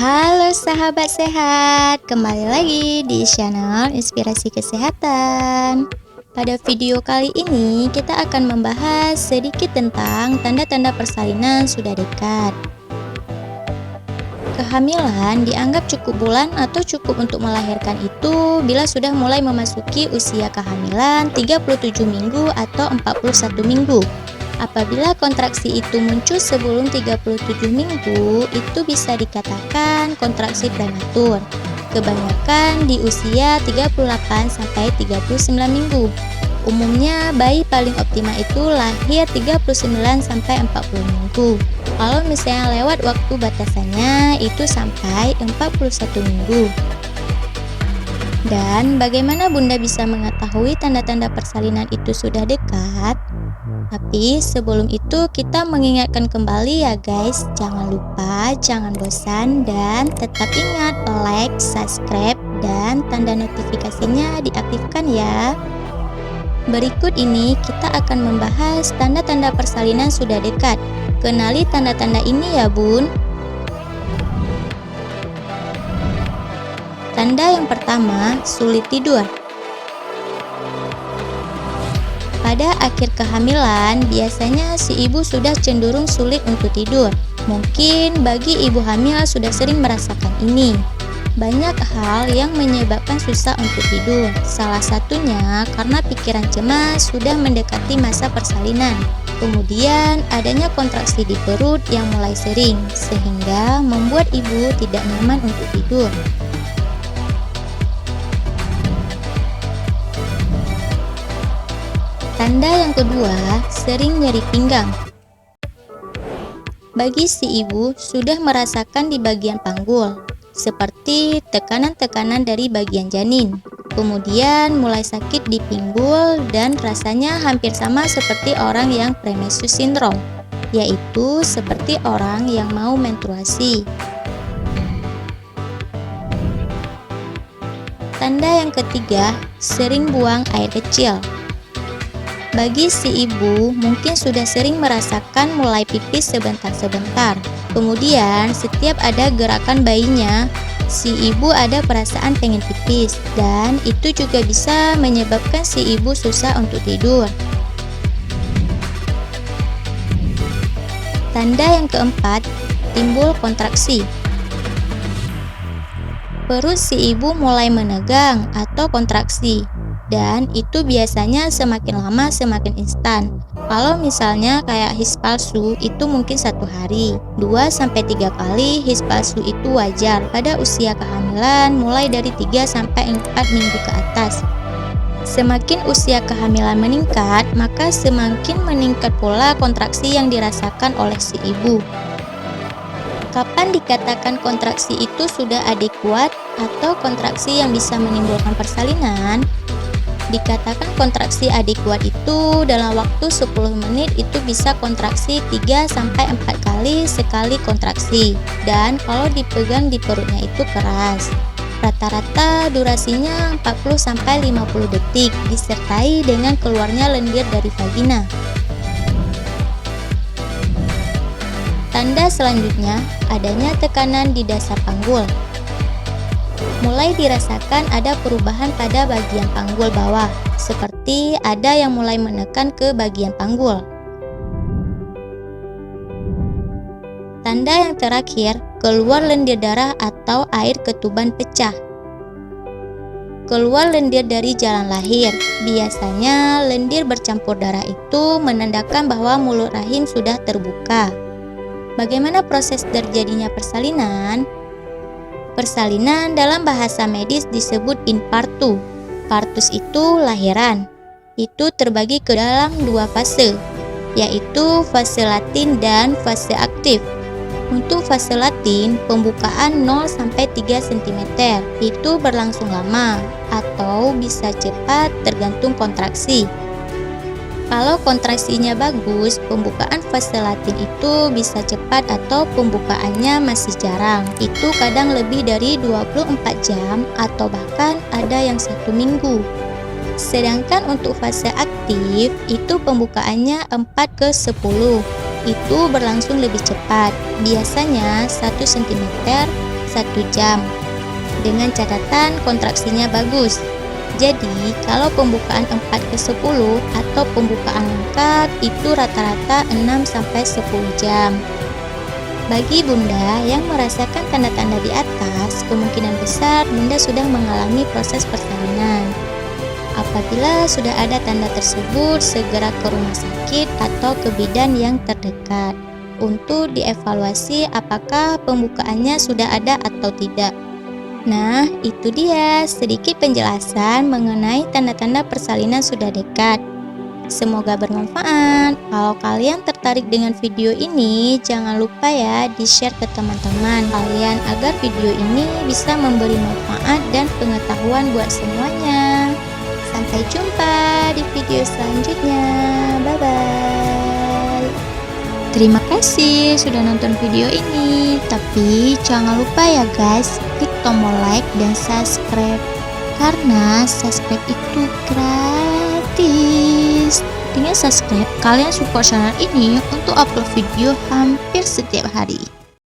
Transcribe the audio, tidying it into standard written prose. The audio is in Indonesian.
Halo sahabat sehat, kembali lagi di channel Inspirasi Kesehatan. Pada video kali ini kita akan membahas sedikit tentang tanda-tanda persalinan sudah dekat. Kehamilan dianggap cukup bulan atau cukup untuk melahirkan itu bila sudah mulai memasuki usia kehamilan 37 minggu atau 41 minggu. Apabila kontraksi itu muncul sebelum 37 minggu, itu bisa dikatakan kontraksi prematur. Kebanyakan di usia 38-39 minggu. Umumnya bayi paling optimal itu lahir 39-40 minggu. Kalau misalnya lewat waktu batasannya itu sampai 41 minggu. Dan bagaimana Bunda bisa mengetahui tanda-tanda persalinan itu sudah dekat? Tapi sebelum itu kita mengingatkan kembali ya guys, jangan lupa, jangan bosan, dan tetap ingat like, subscribe, dan tanda notifikasinya diaktifkan ya. Berikut ini kita akan membahas tanda-tanda persalinan sudah dekat. Kenali tanda-tanda ini ya bun. Tanda yang pertama, sulit tidur. Pada akhir kehamilan, biasanya si ibu sudah cenderung sulit untuk tidur. Mungkin bagi ibu hamil sudah sering merasakan ini. Banyak hal yang menyebabkan susah untuk tidur. Salah satunya karena pikiran cemas sudah mendekati masa persalinan. Kemudian adanya kontraksi di perut yang mulai sering, sehingga membuat ibu tidak nyaman untuk tidur. Tanda yang kedua, sering nyeri pinggang. Bagi si ibu sudah merasakan di bagian panggul, seperti tekanan-tekanan dari bagian janin. Kemudian mulai sakit di pinggul dan rasanya hampir sama seperti orang yang premenstruasi syndrome, yaitu seperti orang yang mau menstruasi. Tanda yang ketiga, sering buang air kecil. Bagi si ibu, mungkin sudah sering merasakan mulai pipis sebentar-sebentar. Kemudian, setiap ada gerakan bayinya, si ibu ada perasaan pengen pipis, dan itu juga bisa menyebabkan si ibu susah untuk tidur. Tanda yang keempat, timbul kontraksi. Perut si ibu mulai menegang atau kontraksi. Dan itu biasanya semakin lama semakin instan. Kalau misalnya kayak his palsu itu mungkin 1 hari, 2-3 kali his palsu itu wajar pada usia kehamilan mulai dari 3-4 minggu ke atas. Semakin usia kehamilan meningkat, maka semakin meningkat pula kontraksi yang dirasakan oleh si ibu. Kapan dikatakan kontraksi itu sudah adekuat atau kontraksi yang bisa menimbulkan persalinan? Dikatakan kontraksi adekuat itu dalam waktu 10 menit itu bisa kontraksi 3-4 kali sekali kontraksi, dan kalau dipegang di perutnya itu keras. Rata-rata durasinya 40-50 detik disertai dengan keluarnya lendir dari vagina. Tanda selanjutnya, adanya tekanan di dasar panggul. Mulai dirasakan ada perubahan pada bagian panggul bawah, seperti ada yang mulai menekan ke bagian panggul. Tanda yang terakhir, keluar lendir darah atau air ketuban pecah. Keluar lendir dari jalan lahir. Biasanya lendir bercampur darah itu menandakan bahwa mulut rahim sudah terbuka. Bagaimana proses terjadinya persalinan? Persalinan dalam bahasa medis disebut infartu. Partus itu lahiran. Itu terbagi ke dalam 2 fase, yaitu fase latin dan fase aktif. Untuk fase latin, pembukaan 0-3 cm. Itu berlangsung lama atau bisa cepat tergantung kontraksi. Kalau kontraksinya bagus, pembukaan fase latin itu bisa cepat atau pembukaannya masih jarang. Itu kadang lebih dari 24 jam atau bahkan ada yang 1 minggu. Sedangkan untuk fase aktif, itu pembukaannya 4-10. Itu berlangsung lebih cepat, biasanya 1 cm 1 jam. Dengan catatan kontraksinya bagus. Jadi, kalau pembukaan 4-10 atau pembukaan lengkap itu rata-rata 6-10 jam. Bagi Bunda yang merasakan tanda-tanda di atas, kemungkinan besar Bunda sudah mengalami proses persalinan. Apabila sudah ada tanda tersebut, segera ke rumah sakit atau ke bidan yang terdekat untuk dievaluasi apakah pembukaannya sudah ada atau tidak. Nah, itu dia sedikit penjelasan mengenai tanda-tanda persalinan sudah dekat. Semoga bermanfaat. Kalau kalian tertarik dengan video ini, jangan lupa ya di-share ke teman-teman kalian agar video ini bisa memberi manfaat dan pengetahuan buat semuanya. Sampai jumpa di video selanjutnya. Bye-bye. Terima kasih sudah nonton video ini. Tapi jangan lupa ya guys, klik tombol like dan subscribe. Karena subscribe itu gratis. Dengan subscribe, kalian support channel ini untuk upload video hampir setiap hari.